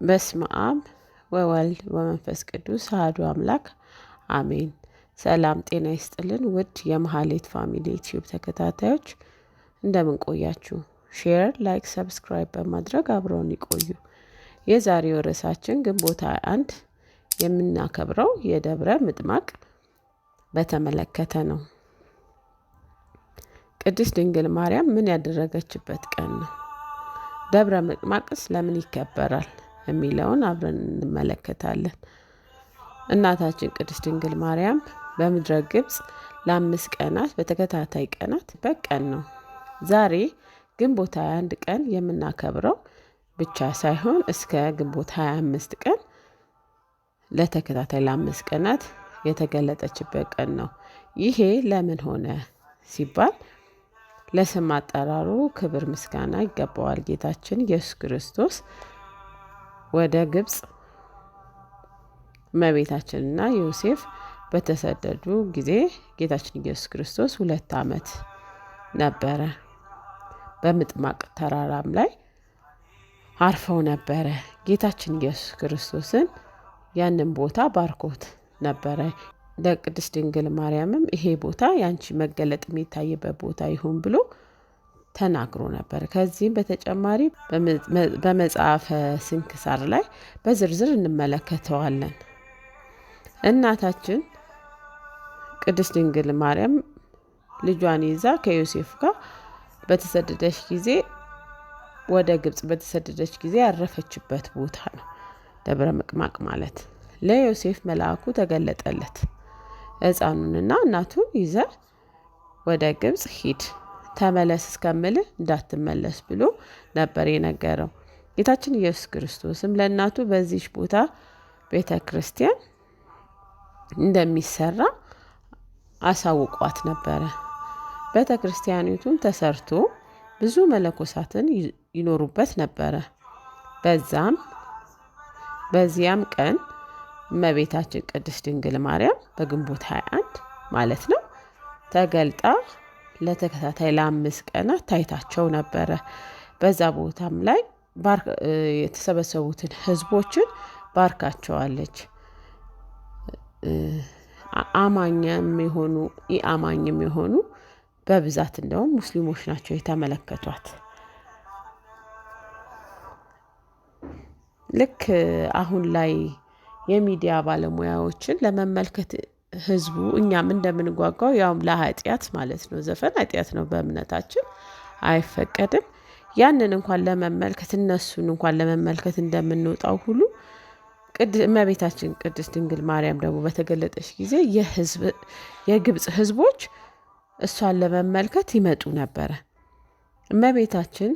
በስመ አብ ወወልድ ወመንፈስ ቅዱስ አሐዱ አምላክ አሜን። ሰላም ጤና ይስጥልን ውድ የመሐሌት ፋሚሊ ዩቲዩብ ተከታታዮች እንደምን ቆያችሁ? ሼር፣ ላይክ፣ ሰብስክራይብ በማድረግ አብረውን ይቆዩ። የዛሬው ርዕሳችን ግንቦት 21 የምናከብረው የደብረ ምጥማቅ በተመለከተ ነው። ቅድስት ድንግል ማርያም ምን ያደረገችበት ቀን ነው? ደብረ ምጥማቅስ ለምን ይከበራል የሚለውን አብረን እንመለከታለን። እናታችን ቅድስት ድንግል ማርያም በምድረ ግብጽ ለ5 ቀናት በተከታታይ ቀናት በቀን ነው። ዛሬ ግንቦት 21 ቀን የምናከብረው ብቻ ሳይሆን እስከ ግንቦት 25 ቀን ለተከታታይ ለ5 ቀናት የተገለጠችበት ቀን ነው። ይሄ ለምን ሆነ ሲባል ለስም አጠራሩ ክብር ምስጋና ይገባዋል። ጌታችን ኢየሱስ ክርስቶስ ወደ ግብጽ እመቤታችንና ዮሴፍ በተሰደዱ ጊዜ ጌታችን ኢየሱስ ክርስቶስ 2 ዓመት ነበረ። በምጥማቅ ተራራም ላይ አርፈው ነበረ። ጌታችን ኢየሱስ ክርስቶስን ያንን ቦታ ባርኮት ነበረ። ለቅድስት ድንግል ማርያምም ይሄ ቦታ ያንቺ መገለጥ የሚታይበት ቦታ ይሁን ብሎ ተናግሮ ነበር። ከዚህም በተጨማሪ በመጽሐፈ ስንክሳር ላይ በዝርዝር እንመለከተዋለን። እናታችን ቅድስት ድንግል ማርያም ልጇን ይዛ ከዮሴፍ ጋር በተሰደደች ጊዜ ወደ ግብጽ በተሰደደች ጊዜ ያረፈችበት ቦታ ነው ደብረ ምጥማቅ ማለት። ለዮሴፍ መልአኩ ተገለጠለት። ሕፃኑንና እናቱን ይዘ ወደ ግብጽ ሂድ፣ ተመለስ እስከምልህ እንዳትመለስ ብሎ ነበር የነገረው። ጌታችን ኢየሱስ ክርስቶስም ለእናቱ በዚህ ቦታ ቤተ ክርስቲያን እንደሚሰራ አሳውቋት ነበረ። ቤተ ክርስቲያኒቱም ተሰርቶ ብዙ መነኮሳትን ይኖሩበት ነበረ። በዚያም ቀን እመቤታችን ቅድስት ድንግል ማርያም በግንቦት 21 ማለት ነው ተገልጣ ለተከታታይ ለ5 ቀናት ታይታቸው ነበረ። በዛ ቦታም ላይ የተሰበሰቡትን ሕዝቦችን ባርካቸዋለች። አማኝም የሆኑ ኢአማኝም የሆኑ በብዛት እንደውም ሙስሊሞች ናቸው የተመለከቷት። ልክ አሁን ላይ የሚዲያ ባለሙያዎችን ለመመልከት ህዝቡ እኛም እንደምንጓጓው ያውም ለኃጢአት ማለት ነው። ዘፈን ኃጢአት ነው በእምነታችን አይፈቀድም። ያንን እንኳን ለመመልከት እነሱን እንኳን ለመመልከት እንደምንወጣው ሁሉ እመቤታችን ቅድስት ድንግል ማርያም ደግሞ በተገለጠች ጊዜ የግብጽ ህዝቦች እሷን ለመመልከት ይመጡ ነበረ። እመቤታችን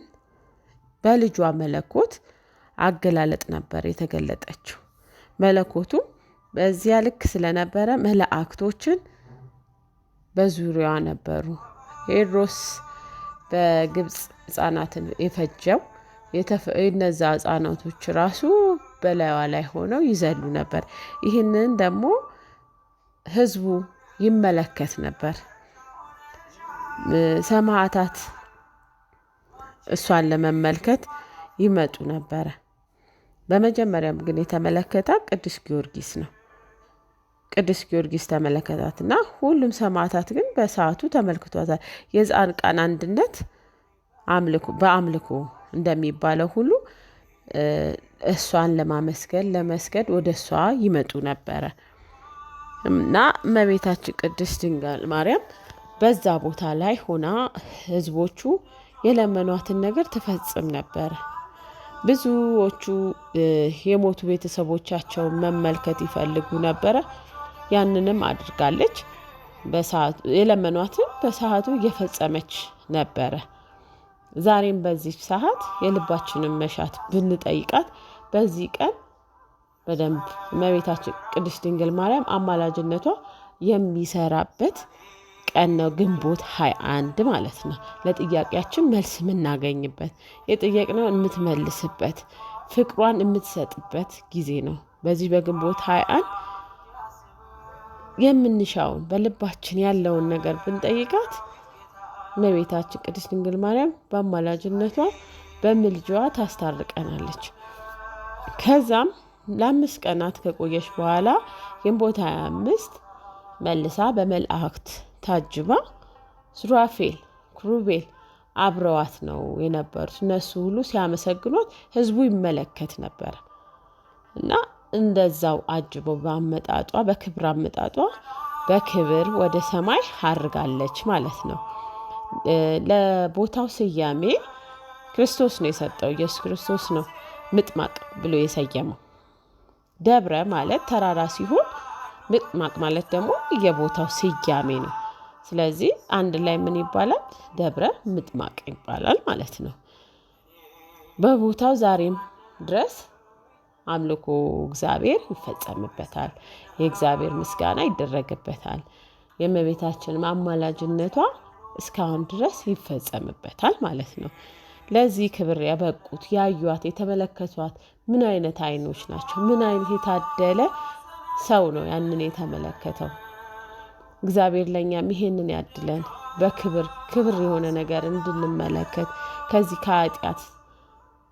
በልጇ መለኮት አገላለጥ ነበር የተገለጠችው። መለኮቱ በዚያ ልክ ስለነበረ መላእክቶችን በዙሪያዋ ነበሩ። ሄሮድስ በግብጽ ህፃናትን የፈጀው እነዛ ህፃናቶች ራሱ በላይዋ ላይ ሆነው ይዘሉ ነበር። ይህንን ደግሞ ህዝቡ ይመለከት ነበር። ሰማዕታት እሷን ለመመልከት ይመጡ ነበረ። በመጀመሪያም ግን የተመለከታት ቅዱስ ጊዮርጊስ ነው። ቅዱስ ጊዮርጊስ ተመለከታትና ሁሉም ሰማዕታት ግን በሰዓቱ ተመልክቷታል። የጻድቃን አንድነት በአምልኮ እንደሚባለው ሁሉ እሷን ለመስገድ ወደ እሷ ይመጡ ነበረ እና እመቤታችን ቅድስት ድንግል ማርያም በዛ ቦታ ላይ ሆና ህዝቦቹ የለመኗትን ነገር ትፈጽም ነበረ። ብዙዎቹ የሞቱ ቤተሰቦቻቸውን መመልከት ይፈልጉ ነበረ። ያንንም አድርጋለች። የለመኗትን በሰዓቱ እየፈጸመች ነበረ። ዛሬም በዚህ ሰዓት የልባችንን መሻት ብንጠይቃት በዚህ ቀን በደንብ እመቤታችን ቅድስት ድንግል ማርያም አማላጅነቷ የሚሰራበት ቀን ነው። ግንቦት 21 ማለት ነው። ለጥያቄያችን መልስ የምናገኝበት፣ የጠየቅነውን የምትመልስበት፣ ፍቅሯን የምትሰጥበት ጊዜ ነው። በዚህ በግንቦት 21 የምንሻውን በልባችን ያለውን ነገር ብንጠይቃት እመቤታችን ቅድስት ድንግል ማርያም በአማላጅነቷ በምልጃዋ ታስታርቀናለች። ከዛም ለ5 ቀናት ከቆየች በኋላ ግንቦት 25 መልሳ በመላእክት ታጅባ ሱራፌል ክሩቤል አብረዋት ነው የነበሩት። እነሱ ሁሉ ሲያመሰግኗት ህዝቡ ይመለከት ነበር እና እንደዛው አጅበው በአመጣጧ በክብር አመጣጧ በክብር ወደ ሰማይ አርጋለች ማለት ነው። ለቦታው ስያሜ ክርስቶስ ነው የሰጠው። ኢየሱስ ክርስቶስ ነው ምጥማቅ ብሎ የሰየመው። ደብረ ማለት ተራራ ሲሆን ምጥማቅ ማለት ደግሞ የቦታው ስያሜ ነው። ስለዚህ አንድ ላይ ምን ይባላል? ደብረ ምጥማቅ ይባላል ማለት ነው። በቦታው ዛሬም ድረስ አምልኮ እግዚአብሔር ይፈጸምበታል። የእግዚአብሔር ምስጋና ይደረግበታል። የእመቤታችን አማላጅነቷ እስካሁን ድረስ ይፈጸምበታል ማለት ነው። ለዚህ ክብር ያበቁት ያዩት የተመለከቷት ምን አይነት አይኖች ናቸው? ምን አይነት የታደለ ሰው ነው ያንን የተመለከተው? እግዚአብሔር ለኛም ይሄንን ያድለን። በክብር የሆነ ነገር እንድንመለከት ከዚህ ከኃጢአት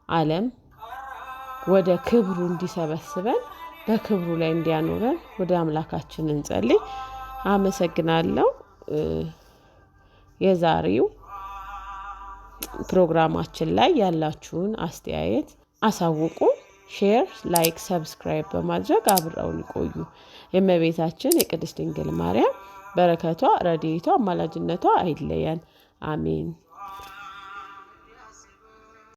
ዓለም ወደ ክብሩ እንዲሰበስበን በክብሩ ላይ እንዲያኖረን ወደ አምላካችን እንጸልይ። አመሰግናለሁ። የዛሬው ፕሮግራማችን ላይ ያላችሁን አስተያየት አሳውቁ። ሼር፣ ላይክ፣ ሰብስክራይብ በማድረግ አብረውን ይቆዩ። የእመቤታችን የቅድስት ድንግል ማርያም በረከቷ፣ ረድኤቷ፣ አማላጅነቷ አይለየን። አሜን።